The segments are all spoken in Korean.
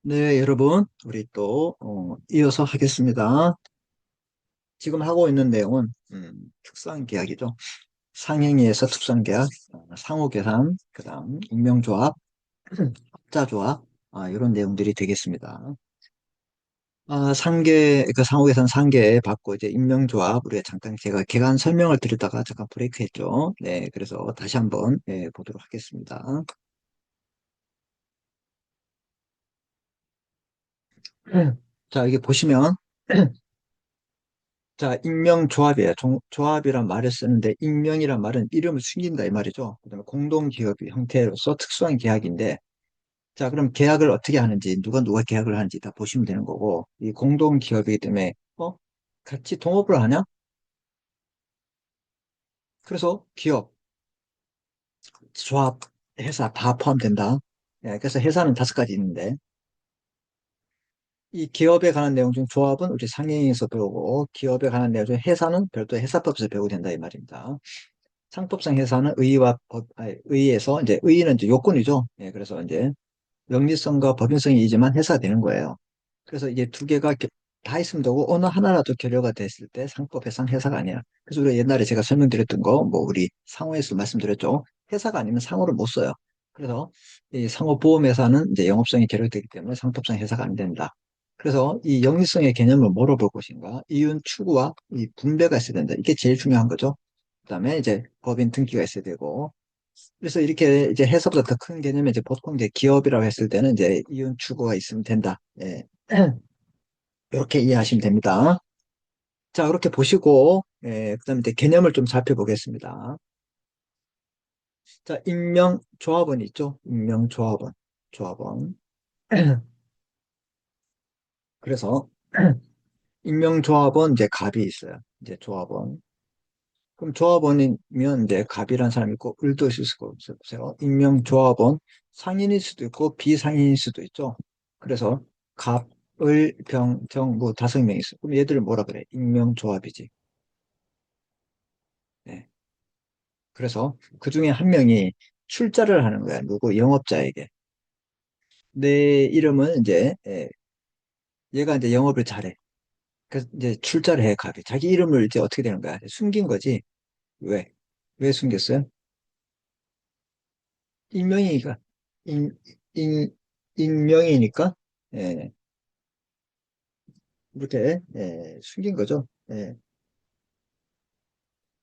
네, 여러분, 우리 또 이어서 하겠습니다. 지금 하고 있는 내용은 특수한계약이죠. 상행위에서 특수한계약, 상호계산, 그다음 임명조합, 합자조합, 이런 내용들이 되겠습니다. 그 상호계산 상계 받고 이제 임명조합 우리가 잠깐 제가 개간 설명을 드리다가 잠깐 브레이크했죠. 네, 그래서 다시 한번 보도록 하겠습니다. 자, 이게 보시면 자, 익명조합이에요. 조합이란 말을 쓰는데 익명이란 말은 이름을 숨긴다 이 말이죠. 그다음에 공동기업 형태로서 특수한 계약인데 자, 그럼 계약을 어떻게 하는지 누가 계약을 하는지 다 보시면 되는 거고 이 공동기업이기 때문에 같이 동업을 하냐? 그래서 기업, 조합, 회사 다 포함된다. 그래서 회사는 다섯 가지 있는데 이 기업에 관한 내용 중 조합은 우리 상행에서 배우고 기업에 관한 내용 중 회사는 별도 회사법에서 배우게 된다 이 말입니다. 상법상 회사는 의의에서 이제 의의는 이제 요건이죠. 그래서 이제 명리성과 법인성이 이지만 회사가 되는 거예요. 그래서 이게 두 개가 다 있으면 되고 어느 하나라도 결여가 됐을 때 상법 해상 회사가 아니야. 그래서 우리가 옛날에 제가 설명드렸던 거, 뭐 우리 상호에서 말씀드렸죠. 회사가 아니면 상호를 못 써요. 그래서 이 상호보험회사는 이제 영업성이 결여되기 때문에 상법상 회사가 안 된다. 그래서 이 영리성의 개념을 뭐로 볼 것인가? 이윤 추구와 이 분배가 있어야 된다. 이게 제일 중요한 거죠. 그다음에 이제 법인 등기가 있어야 되고 그래서 이렇게 이제 해서보다 더 큰 개념이 이제 보통 이제 기업이라고 했을 때는 이제 이윤 추구가 있으면 된다. 이렇게 이해하시면 됩니다. 자, 그렇게 보시고 그다음에 이제 개념을 좀 살펴보겠습니다. 자, 임명조합원 있죠? 임명조합원, 조합원. 그래서 임명조합원 이제 갑이 있어요. 이제 조합원. 그럼 조합원이면 이제 갑이라는 사람이 있고 을도 있을 수가 없어요. 임명조합원 상인일 수도 있고 비상인일 수도 있죠. 그래서 갑, 을, 병, 정, 뭐 다섯 명 있어. 그럼 얘들을 뭐라 그래? 임명조합이지. 네. 그래서 그 중에 한 명이 출자를 하는 거야. 누구? 영업자에게. 내 이름은 이제 얘가 이제 영업을 잘해. 그래서 이제 출자를 해, 갑이. 자기 이름을 이제 어떻게 되는 거야? 숨긴 거지. 왜? 왜 숨겼어요? 익명이니까, 익, 익, 익명이니까, 예, 이렇게, 숨긴 거죠.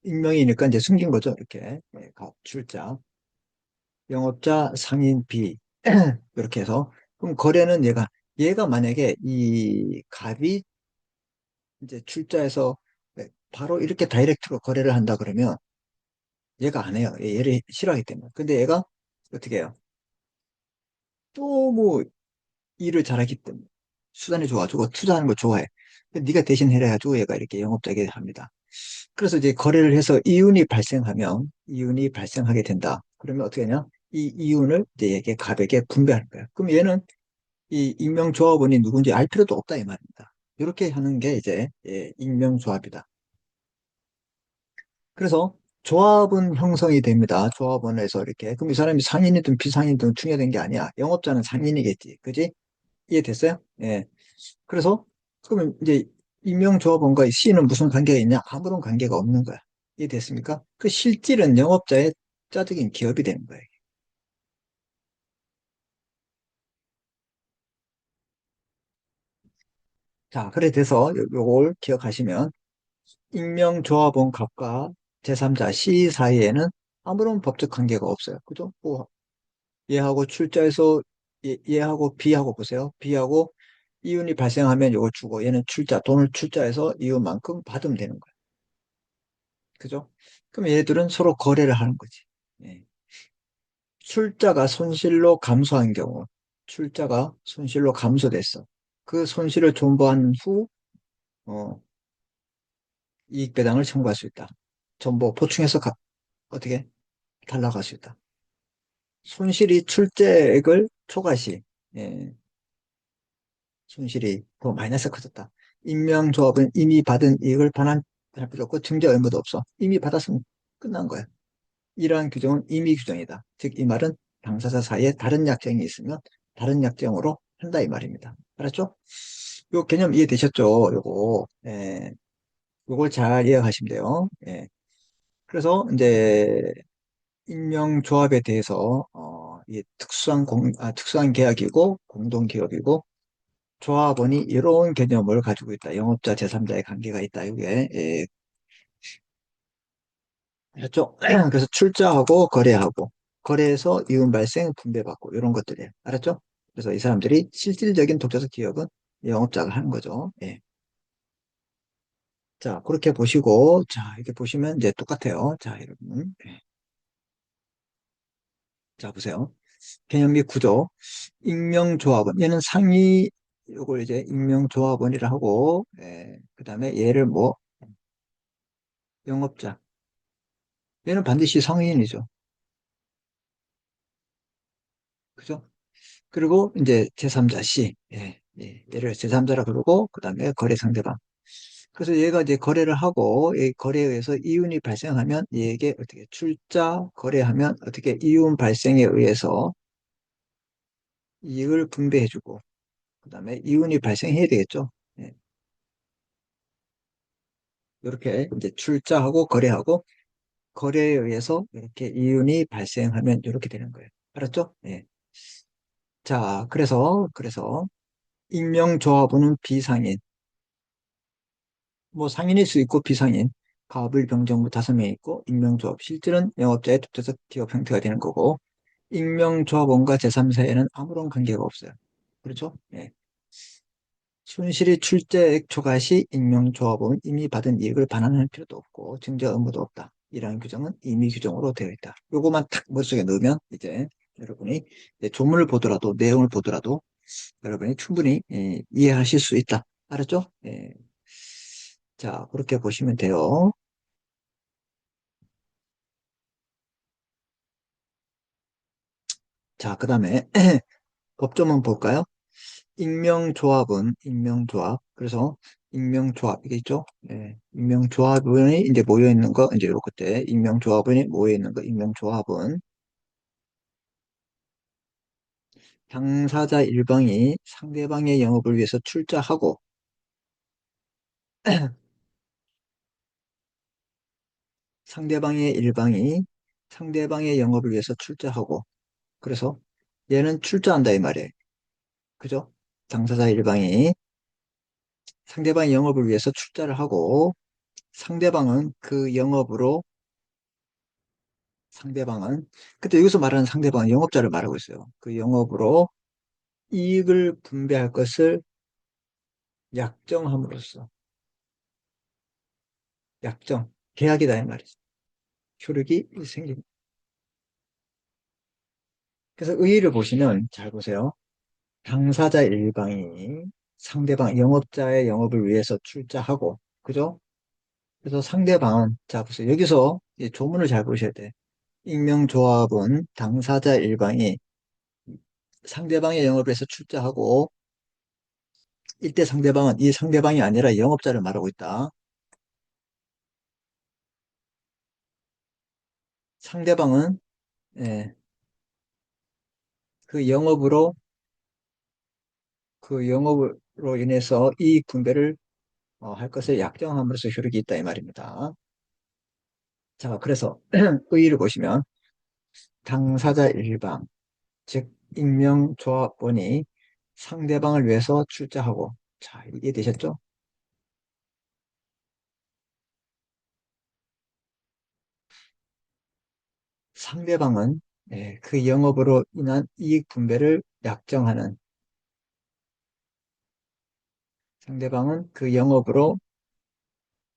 익명이니까 이제 숨긴 거죠. 이렇게, 출자, 영업자, 상인, 비, 이렇게 해서, 그럼 거래는 얘가 만약에 이 갑이 이제 출자해서 바로 이렇게 다이렉트로 거래를 한다 그러면 얘가 안 해요. 얘를 싫어하기 때문에. 근데 얘가 어떻게 해요? 또 뭐 일을 잘하기 때문에 수단이 좋아지고 투자하는 걸 좋아해. 근데 네가 대신 해가지고 얘가 이렇게 영업자게 합니다. 그래서 이제 거래를 해서 이윤이 발생하게 된다. 그러면 어떻게 하냐? 이 이윤을 이제 얘게 갑에게 분배하는 거야. 그럼 얘는 이 익명조합원이 누군지 알 필요도 없다 이 말입니다. 이렇게 하는 게 이제 익명조합이다. 그래서 조합은 형성이 됩니다. 조합원에서 이렇게. 그럼 이 사람이 상인이든 비상인이든 중요한 게 아니야. 영업자는 상인이겠지. 그지? 이해됐어요? 예. 그래서 그러면 이제 임명조합원과 C는 무슨 관계가 있냐? 아무런 관계가 없는 거야. 이해됐습니까? 그 실질은 영업자의 짜득인 기업이 되는 거예요. 자, 그래 돼서 요걸 기억하시면 임명조합원 갑과 제3자 C 사이에는 아무런 법적 관계가 없어요. 그죠? 뭐 얘하고 출자해서 얘하고 B하고 보세요. B하고 이윤이 발생하면 요걸 주고 얘는 돈을 출자해서 이윤만큼 받으면 되는 거예요. 그죠? 그럼 얘들은 서로 거래를 하는 거지. 예. 출자가 손실로 감소한 경우, 출자가 손실로 감소됐어. 그 손실을 존버한 후, 어, 이익 배당을 청구할 수 있다. 전부 보충해서 어떻게 달라갈 수 있다. 손실이 출제액을 초과시, 예, 손실이 더 마이너스 커졌다. 임명조합은 이미 받은 이익을 반환할 필요 없고 증자 의무도 없어. 이미 받았으면 끝난 거야. 이러한 규정은 임의 규정이다. 즉, 이 말은 당사자 사이에 다른 약정이 있으면 다른 약정으로 한다 이 말입니다. 알았죠? 요 개념 이해되셨죠? 요거. 예, 요걸 잘 이해하시면 돼요. 예. 그래서 이제 임명조합에 대해서 이 특수한 계약이고 공동기업이고 조합원이 이런 개념을 가지고 있다. 영업자 제3자의 관계가 있다. 이게 예, 알았죠? 그래서 출자하고 거래하고 거래해서 이윤 발생 분배받고 이런 것들이에요. 알았죠? 그래서 이 사람들이 실질적인 독자적 기업은 영업자가 하는 거죠. 예. 자, 그렇게 보시고 자, 이렇게 보시면 이제 똑같아요. 자, 여러분. 예. 자, 보세요. 개념 및 구조. 익명조합원. 얘는 상위, 요걸 이제 익명조합원이라 하고, 예, 그 다음에 얘를 뭐, 영업자. 얘는 반드시 성인이죠. 그죠? 그리고 이제 제3자 C. 예, 예, 얘를 제3자라 그러고, 그 다음에 거래 상대방. 그래서 얘가 이제 거래를 하고, 이 거래에 의해서 이윤이 발생하면 얘에게 어떻게 출자, 거래하면 어떻게 이윤 발생에 의해서 이익을 분배해주고, 그 다음에 이윤이 발생해야 되겠죠. 예, 이렇게 이제 출자하고 거래하고, 거래에 의해서 이렇게 이윤이 발생하면 이렇게 되는 거예요. 알았죠? 예. 자, 그래서 임명조합원은 비상인, 뭐 상인일 수 있고 비상인, 가불 병정부 5명 있고 임명조합, 실질은 영업자의 독자적 기업 형태가 되는 거고 임명조합원과 제3사에는 아무런 관계가 없어요. 그렇죠? 예. 순실이 출제액 초과 시 임명조합원은 이미 받은 이익을 반환할 필요도 없고 증자 의무도 없다. 이러한 규정은 임의 규정으로 되어 있다. 요거만 탁 머릿속에 넣으면 이제 여러분이 이제 조문을 보더라도 내용을 보더라도 여러분이 충분히 이해하실 수 있다. 알았죠? 예. 자, 그렇게 보시면 돼요. 자, 그 다음에 법조문 볼까요? 익명조합. 그래서 익명조합, 이게 있죠? 예. 익명조합원이 이제 모여있는 거, 이제 요렇게 때, 익명조합원이 모여있는 거, 익명조합은 당사자 일방이 상대방의 영업을 위해서 출자하고, 상대방의 일방이 상대방의 영업을 위해서 출자하고, 그래서 얘는 출자한다, 이 말이에요. 그죠? 당사자 일방이 상대방의 영업을 위해서 출자를 하고, 상대방은 그 영업으로 상대방은 그때 여기서 말하는 상대방은 영업자를 말하고 있어요. 그 영업으로 이익을 분배할 것을 약정함으로써 약정 계약이다 이 말이죠. 효력이 생깁니다. 그래서 의의를 보시면 잘 보세요. 당사자 일방이 상대방 영업자의 영업을 위해서 출자하고 그죠? 그래서 상대방은 자 보세요. 여기서 이 조문을 잘 보셔야 돼. 익명조합은 당사자 일방이 상대방의 영업을 위해서 출자하고 이때 상대방은 이 상대방이 아니라 영업자를 말하고 있다. 상대방은 예, 그 영업으로 그 영업으로 인해서 이익 분배를 할 것을 약정함으로써 효력이 있다 이 말입니다. 자, 그래서 의의를 보시면 당사자 일방, 즉 익명조합원이 상대방을 위해서 출자하고 자, 이해되셨죠? 상대방은 예, 그 영업으로 인한 이익 분배를 약정하는 상대방은 그 영업으로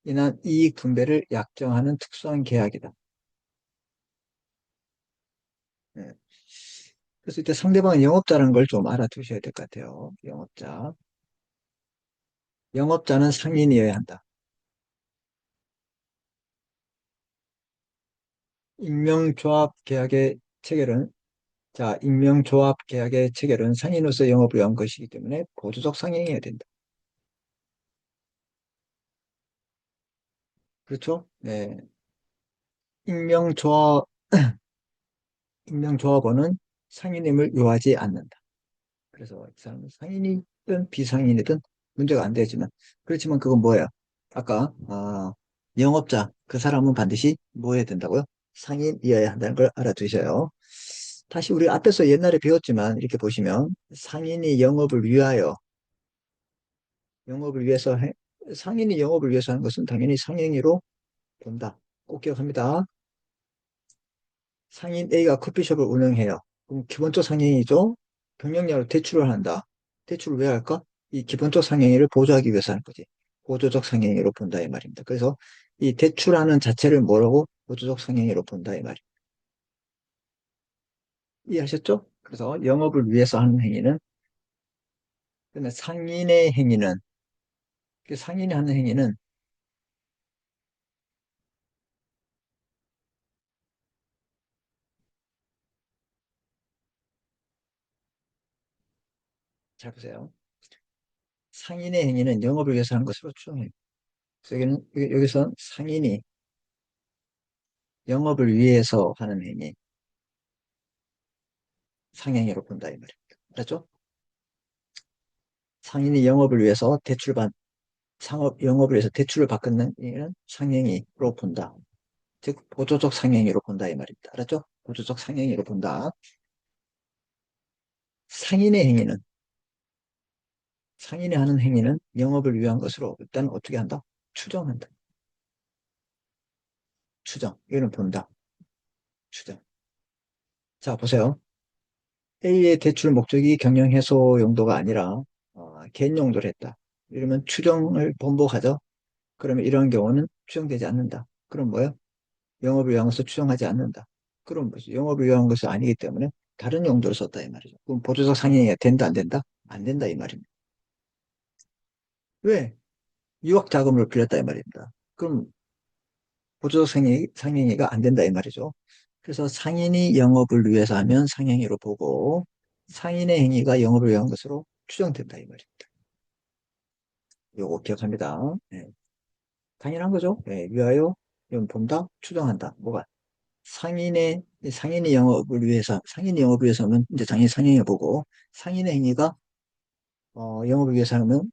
인한 이익 분배를 약정하는 특수한 계약이다. 예. 그래서 이때 상대방은 영업자라는 걸 좀 알아두셔야 될 것 같아요. 영업자. 영업자는 상인이어야 한다. 익명조합 계약의 체결은 익명조합 계약의 체결은 상인으로서 영업을 위한 것이기 때문에 보조적 상행해야 된다. 그렇죠? 네. 익명조합, 익명조합원은 상인임을 요하지 않는다. 그래서 이 사람은 상인이든 비상인이든 문제가 안 되지만, 그렇지만 그건 뭐예요? 아까, 영업자, 그 사람은 반드시 뭐 해야 된다고요? 상인이어야 한다는 걸 알아두셔요. 다시 우리 앞에서 옛날에 배웠지만, 이렇게 보시면, 상인이 영업을 위하여, 영업을 위해서, 상인이 영업을 위해서 하는 것은 당연히 상행위로 본다. 꼭 기억합니다. 상인 A가 커피숍을 운영해요. 그럼 기본적 상행위죠. 경영력으로 대출을 한다. 대출을 왜 할까? 이 기본적 상행위를 보조하기 위해서 하는 거지. 보조적 상행위로 본다 이 말입니다. 그래서 이 대출하는 자체를 뭐라고? 보조적 상행위로 본다 이 말이에요. 이해하셨죠? 그래서 영업을 위해서 하는 행위는, 근데 상인의 행위는, 그 상인이 하는 행위는, 잘 보세요. 상인의 행위는 영업을 위해서 하는 것으로 추정해요. 그래서 여기서 상인이 영업을 위해서 하는 행위, 상행위로 본다 이 말입니다. 알았죠? 상인이 영업을 위해서 영업을 위해서 대출을 받는 일은 상행위로 본다. 즉, 보조적 상행위로 본다 이 말입니다. 알았죠? 보조적 상행위로 본다. 상인의 행위는, 상인이 하는 행위는 영업을 위한 것으로 일단 어떻게 한다? 추정한다. 추정. 이거는 본다. 추정. 자, 보세요. A의 대출 목적이 경영 해소 용도가 아니라 개인 용도로 했다. 이러면 추정을 번복하죠. 그러면 이런 경우는 추정되지 않는다. 그럼 뭐예요? 영업을 위한 것을 추정하지 않는다. 그럼 뭐지? 영업을 위한 것이 아니기 때문에 다른 용도로 썼다 이 말이죠. 그럼 보조적 상행위가 된다 안 된다? 안 된다 이 말입니다. 왜? 유학 자금을 빌렸다 이 말입니다. 그럼 보조적 상행위가 안 된다 이 말이죠. 그래서 상인이 영업을 위해서 하면 상행위로 보고 상인의 행위가 영업을 위한 것으로 추정된다 이 말입니다. 요거 기억합니다. 네. 당연한 거죠. 네. 위하여 이건 본다, 추정한다. 뭐가? 상인이 영업을 위해서 하면 이제 당연히 상행위 보고 상인의 행위가 영업을 위해서 하면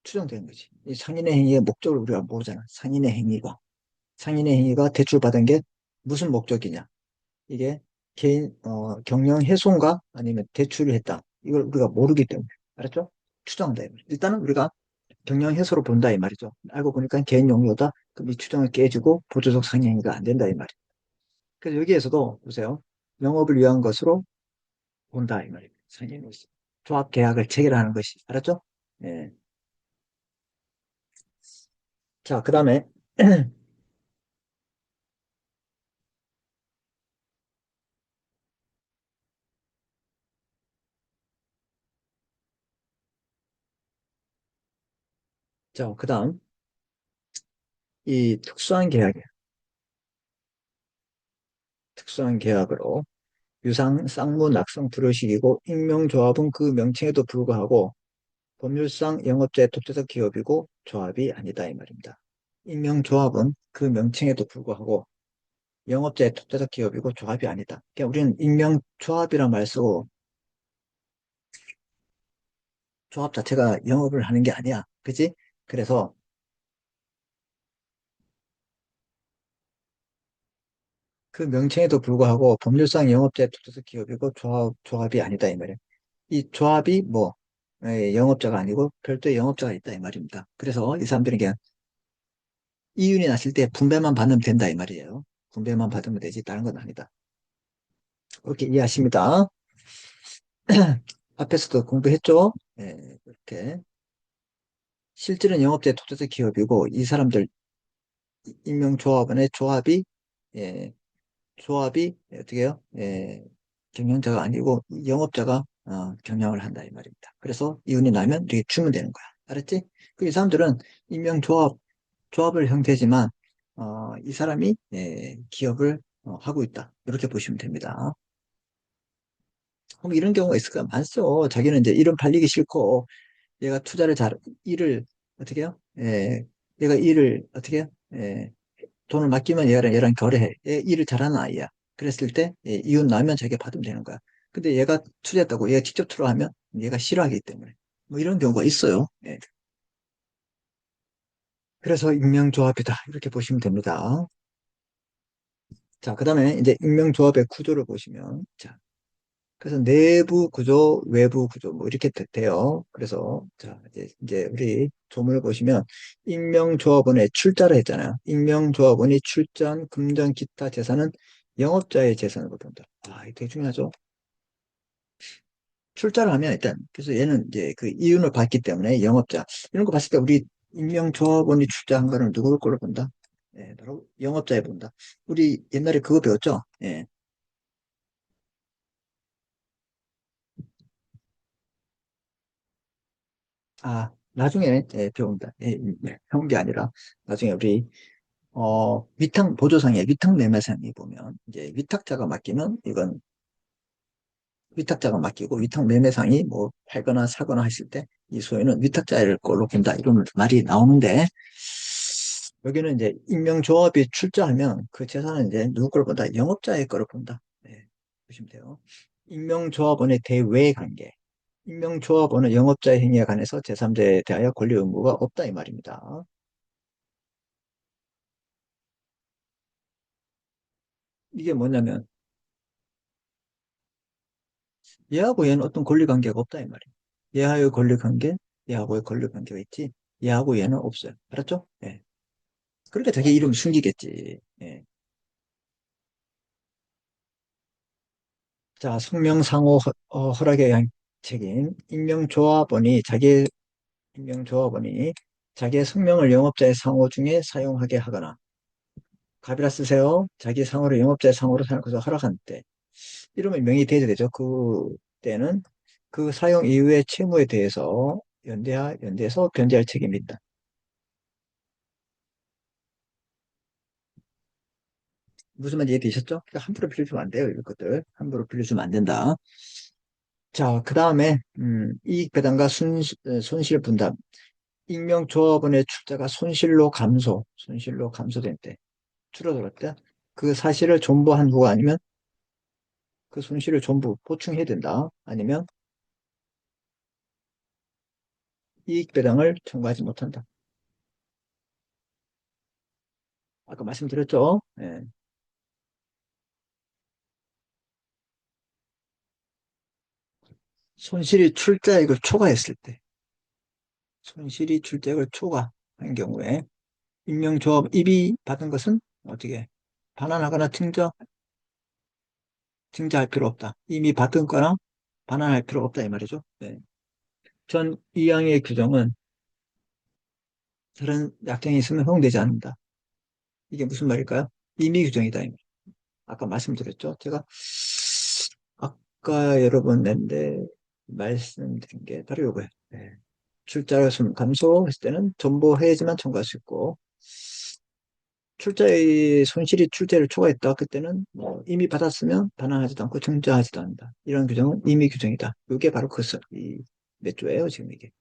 추정되는 거지. 이 상인의 행위의 목적을 우리가 모르잖아. 상인의 행위가 대출받은 게 무슨 목적이냐. 이게 경영 훼손가 아니면 대출을 했다. 이걸 우리가 모르기 때문에. 알았죠? 추정한다. 이 말이야. 일단은 우리가 경영 훼손으로 본다 이 말이죠. 알고 보니까 개인 용도다. 그럼 이 추정을 깨지고 보조적 상행위가 안 된다 이 말이에요. 그래서 여기에서도 보세요. 영업을 위한 것으로 본다 이 말입니다. 상인으로서. 조합 계약을 체결하는 것이. 알았죠? 예. 자, 그 다음에 자, 그 다음 이 특수한 계약으로 유상, 쌍무, 낙성, 불효식이고 익명조합은 그 명칭에도 불구하고 법률상 영업자의 독자적 기업이고 조합이 아니다 이 말입니다. 익명조합은 그 명칭에도 불구하고 영업자의 독자적 기업이고 조합이 아니다. 그러니까 우리는 익명조합이란 말 쓰고 조합 자체가 영업을 하는 게 아니야. 그지? 그래서 그 명칭에도 불구하고 법률상 영업자의 독자적 기업이고 조합이 아니다 이 말이에요. 이 조합이 뭐 영업자가 아니고 별도의 영업자가 있다 이 말입니다. 그래서 이 사람들이 그냥 이윤이 났을 때 분배만 받으면 된다 이 말이에요. 분배만 받으면 되지 다른 건 아니다. 그렇게 이해하십니다. 앞에서도 공부했죠? 이렇게 실질은 영업자의 독자적 기업이고 이 사람들 임명조합원의 예, 조합이 어떻게 해요? 경영자가 아니고 영업자가 경영을 한다 이 말입니다. 그래서 이윤이 나면 이렇게 주면 되는 거야. 알았지? 그 이 사람들은 조합을 형태지만 이 사람이 기업을 하고 있다. 이렇게 보시면 됩니다. 그럼 이런 경우가 있을까? 많죠. 자기는 이제 일은 팔리기 싫고 얘가 일을 어떻게 해요? 얘가 일을 어떻게 해요? 돈을 맡기면 얘랑 거래해. 얘 일을 잘하는 아이야. 그랬을 때 이윤 나면 자기가 받으면 되는 거야. 근데 얘가 투자했다고 얘가 직접 투자하면 얘가 싫어하기 때문에 뭐 이런 경우가 있어요. 예. 그래서 익명조합이다 이렇게 보시면 됩니다. 자, 그다음에 이제 익명조합의 구조를 보시면 자, 그래서 내부 구조, 외부 구조 뭐 이렇게 돼요. 그래서 자, 이제 우리 조문을 보시면 익명조합원의 출자를 했잖아요. 익명조합원이 출자한 금전 기타 재산은 영업자의 재산으로 본다. 아, 이게 되게 중요하죠. 출자를 하면 일단 그래서 얘는 이제 그 이윤을 받기 때문에 영업자 이런 거 봤을 때 우리 임명조합원이 출자한 거는 누구를 걸로 본다? 예, 바로 영업자에 본다. 우리 옛날에 그거 배웠죠? 예. 아, 나중에 예, 배운다. 예, 배운 게 아니라 나중에 우리 위탁 보조상에 위탁 매매상에 보면 이제 위탁자가 맡기면 이건 위탁자가 맡기고 위탁 매매상이 뭐 팔거나 사거나 했을 때 이 소유는 위탁자를 걸로 본다 이런 말이 나오는데 여기는 이제 임명조합이 출자하면 그 재산은 이제 누구 걸 본다? 영업자의 거를 본다. 네, 보시면 돼요. 임명조합원의 대외 관계. 임명조합원은 영업자의 행위에 관해서 제3자에 대하여 권리 의무가 없다 이 말입니다. 이게 뭐냐면 얘하고 얘는 어떤 권리 관계가 없다 이 말이에요. 얘하고의 권리 관계, 얘하고의 권리 관계가 있지. 얘하고 얘는 없어요. 알았죠? 예. 그러니까 자기 이름 숨기겠지. 예. 자, 성명상호 허락에 의한 책임. 임명조합원이 자기의 성명을 영업자의 상호 중에 사용하게 하거나, 갑이라 쓰세요. 자기 상호를 영업자의 상호로 사용해서 허락한 때. 이러면 명의 대조되죠. 그 때는 그 사용 이후의 채무에 대해서 연대해서 변제할 책임이 있다. 무슨 말인지 이해되셨죠? 그러니까 함부로 빌려주면 안 돼요. 이런 것들. 함부로 빌려주면 안 된다. 자, 그 다음에, 이익 배당과 손실 분담. 익명조합원의 출자가 손실로 감소된 때, 줄어들었다. 그 사실을 존버한 후가 아니면 그 손실을 전부 보충해야 된다. 아니면 이익 배당을 청구하지 못한다. 아까 말씀드렸죠? 예. 손실이 출자액을 초과했을 때, 손실이 출자액을 초과한 경우에 익명조합 입이 받은 것은 어떻게 반환하거나 증자할 필요 없다. 이미 받은 거나 반환할 필요 없다 이 말이죠. 네. 전 이항의 규정은 다른 약정이 있으면 허용되지 않는다. 이게 무슨 말일까요? 임의 규정이다. 이 말. 아까 말씀드렸죠. 제가 아까 여러 번 냈는데 말씀드린 게 바로 이거예요. 네. 출자율 감소했을 때는 전보해야지만 청구할 수 있고 출자의 손실이 출자를 초과했다. 그때는 뭐 이미 받았으면 반환하지도 않고 증자하지도 않는다. 이런 규정은 임의 규정이다. 이게 바로 몇 조예요, 지금 이게?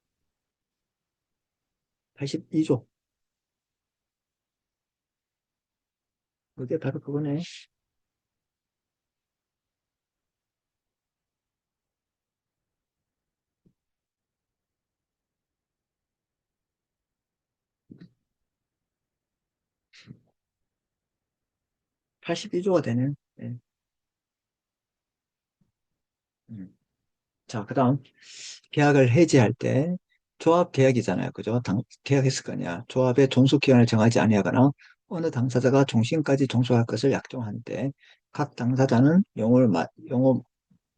82조. 이게 바로 그거네. 82조가 되는. 네. 음. 자, 그 다음. 계약을 해지할 때 조합 계약이잖아요. 그죠? 계약했을 거냐. 조합의 종속 기간을 정하지 아니하거나 어느 당사자가 종신까지 종속할 것을 약정한 때 각 당사자는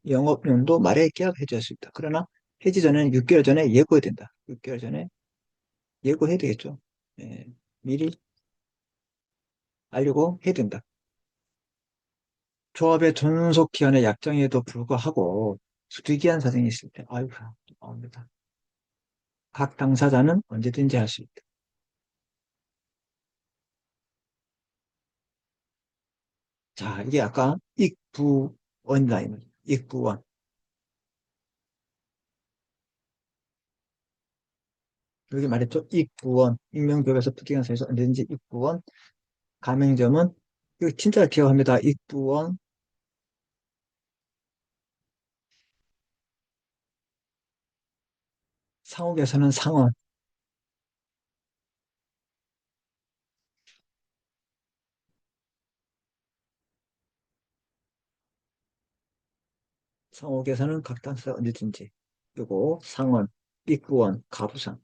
영업용도 말에 계약해지할 수 있다. 그러나 해지 전에는 6개월 전에 예고해야 된다. 6개월 전에 예고해야 되겠죠. 예, 미리 알려고 해야 된다. 조합의 존속 기한의 약정에도 불구하고 부득이한 사정이 있을 때, 아이고, 나옵니다. 각 당사자는 언제든지 할 수 있다. 자, 이게 아까 익부원 라인, 익부원. 여기 말했죠? 익부원. 익명법에서 부득이한 사에서 언제든지 익부원. 가맹점은, 이거 진짜 기억합니다. 익부원, 상옥에서는 상원, 상옥에서는 각 당사가 언제든지. 요거 상원, 입구원, 가부상.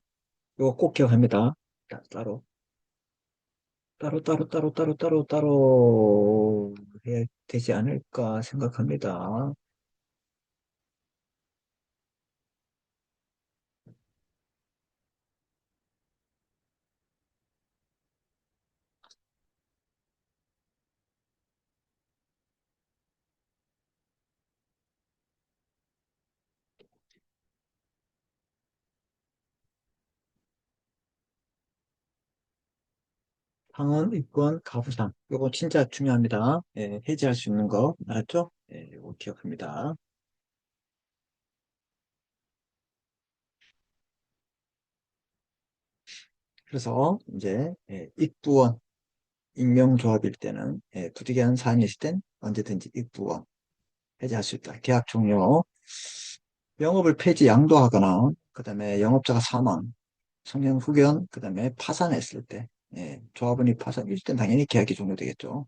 요거 꼭 기억합니다. 따로. 따로 해야 되지 않을까 생각합니다. 상원, 입구원, 가부상. 요거 진짜 중요합니다. 예, 해지할 수 있는 거. 알았죠? 예, 요거 기억합니다. 그래서 이제 입구원, 임명조합일 때는 부득이한 사안이 있을 땐 언제든지 입구원 해지할 수 있다. 계약 종료. 영업을 폐지 양도하거나 그다음에 영업자가 사망, 성년 후견, 그다음에 파산했을 때 조합원이 파산일 땐 당연히 계약이 종료되겠죠.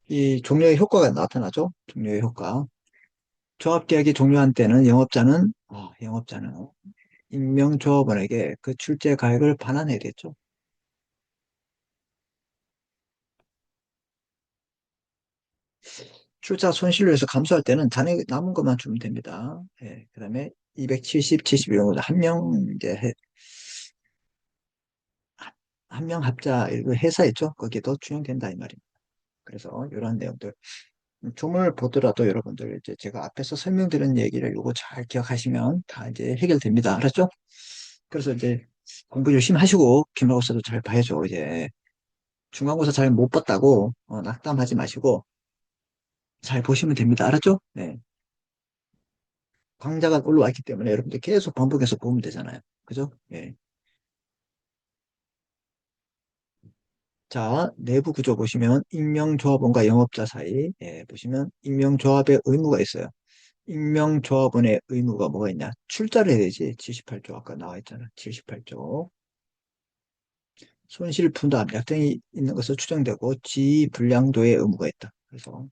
이 종료의 효과가 나타나죠. 종료의 효과. 조합 계약이 종료한 때는 영업자는 임명조합원에게 그 출제 가액을 반환해야 되죠. 출자 손실로 해서 감수할 때는 잔액 남은 것만 주면 됩니다. 예, 그다음에 270, 70 이런 거죠. 한 명 합자 이거 회사 있죠? 거기에도 준용된다 이 말입니다. 그래서 이런 내용들 조문을 보더라도 여러분들 이제 제가 앞에서 설명드린 얘기를 요거 잘 기억하시면 다 이제 해결됩니다. 알았죠? 그래서 이제 공부 열심히 하시고 기말고사도 잘 봐야죠. 이제 중간고사 잘 못 봤다고 낙담하지 마시고 잘 보시면 됩니다. 알았죠? 네. 강좌가 올라와 있기 때문에 여러분들 계속 반복해서 보면 되잖아요. 그죠? 예. 자, 내부 구조 보시면 임명조합원과 영업자 사이 보시면 임명조합의 의무가 있어요. 임명조합원의 의무가 뭐가 있냐? 출자를 해야 되지. 78조 아까 나와 있잖아. 78조. 손실 분담, 약정이 있는 것으로 추정되고 지불량도의 의무가 있다. 그래서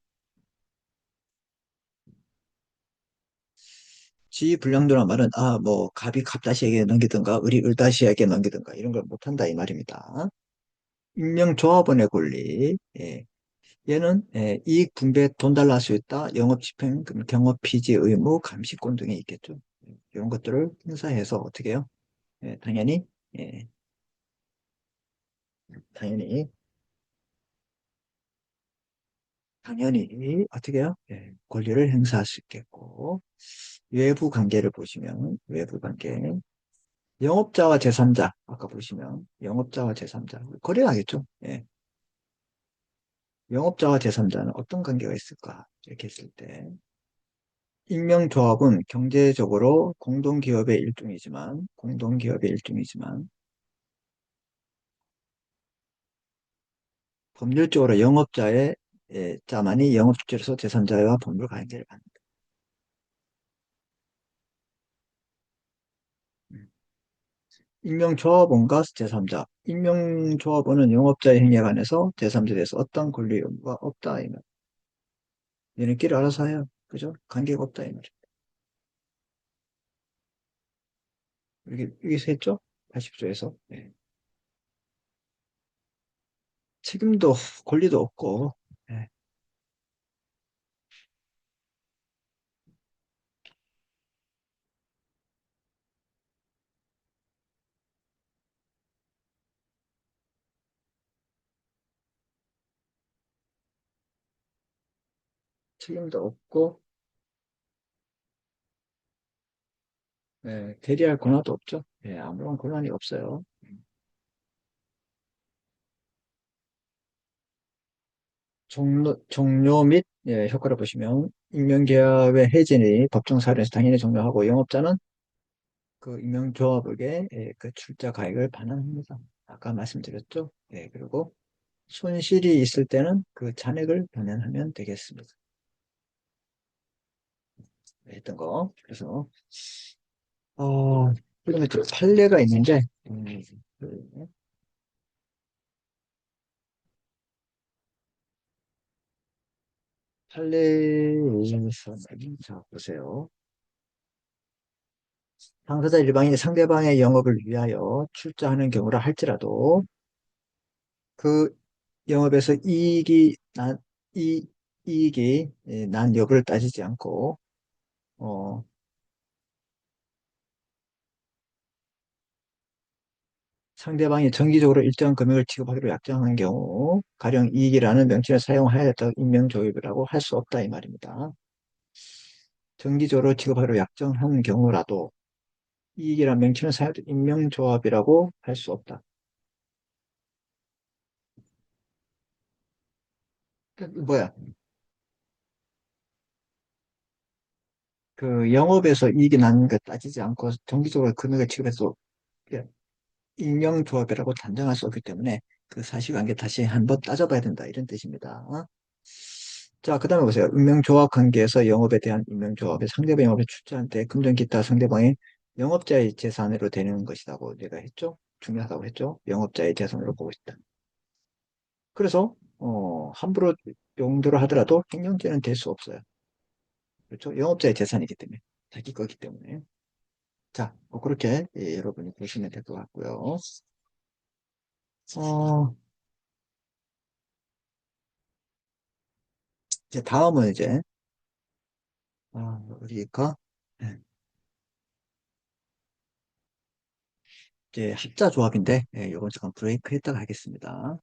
지불량도란 말은 뭐 갑이 갑다시에게 넘기든가 을이 을다시에게 넘기든가 이런 걸 못한다 이 말입니다. 임명조합원의 권리. 예. 얘는 이익 분배 돈 달라 할 수 있다. 영업 집행, 경업 피지 의무, 감시권 등이 있겠죠. 이런 것들을 행사해서 어떻게 해요? 당연히 예, 당연히 당연히 어떻게 해요? 권리를 행사할 수 있겠고 외부 관계를 보시면 외부 관계 영업자와 제3자 아까 보시면 영업자와 제3자 거래하겠죠. 예. 영업자와 제3자는 어떤 관계가 있을까? 이렇게 했을 때 익명조합은 경제적으로 공동기업의 일종이지만 법률적으로 영업자의 자만이 영업주체로서 제3자와 법률 관계를 갖는다. 음. 익명조합원과 제3자. 익명조합원은 영업자의 행위에 관해서 제3자에 대해서 어떤 권리 의무가 없다. 이 말. 얘네끼리 알아서 해요. 그죠? 관계가 없다. 이 말이에요. 여기서 했죠? 80조에서. 책임도 권리도 없고 예, 책임도 없고 대리할 권한도 없죠. 아무런 권한이 없어요. 종료 및 효과를 보시면 임명계약의 해지는 법정 사유에서 당연히 종료하고 영업자는 그 임명조합에게 그 출자 가액을 반환합니다. 아까 말씀드렸죠. 그리고 손실이 있을 때는 그 잔액을 반환하면 되겠습니다. 했던 거. 그래서 그러면 또 판례가 있는데, 그 판례에서, 자, 보세요. 당사자 일방이 상대방의 영업을 위하여 출자하는 경우라 할지라도 그 영업에서 이, 이익이 난 여부를 따지지 않고, 어, 상대방이 정기적으로 일정 금액을 지급하기로 약정하는 경우, 가령 이익이라는 명칭을 사용하였다고 임명조업이라고 할 수 없다 이 말입니다. 정기적으로 지급하기로 약정한 경우라도 이익이라는 명칭을 사용하여 임명조합이라고 할 수 없다. 뭐야? 그 영업에서 이익이 나는 것 따지지 않고 정기적으로 금액을 지급해서 임명조합이라고 단정할 수 없기 때문에 그 사실관계 다시 한번 따져봐야 된다 이런 뜻입니다. 자, 그 다음에 보세요. 임명조합 관계에서 영업에 대한 임명조합의 상대방 영업에 출자한 때 금전 기타 상대방의 영업자의 재산으로 되는 것이라고 내가 했죠? 중요하다고 했죠? 영업자의 재산으로 보고 있다. 그래서 함부로 용도를 하더라도 횡령죄는 될 수 없어요. 그렇죠? 영업자의 재산이기 때문에 자기 거기 때문에. 자, 그렇게 여러분이 보시면 될 것 같고요. 어, 이제 다음은 어디일까? 네, 이제 합자 조합인데, 예, 요건 잠깐 브레이크 했다가 하겠습니다.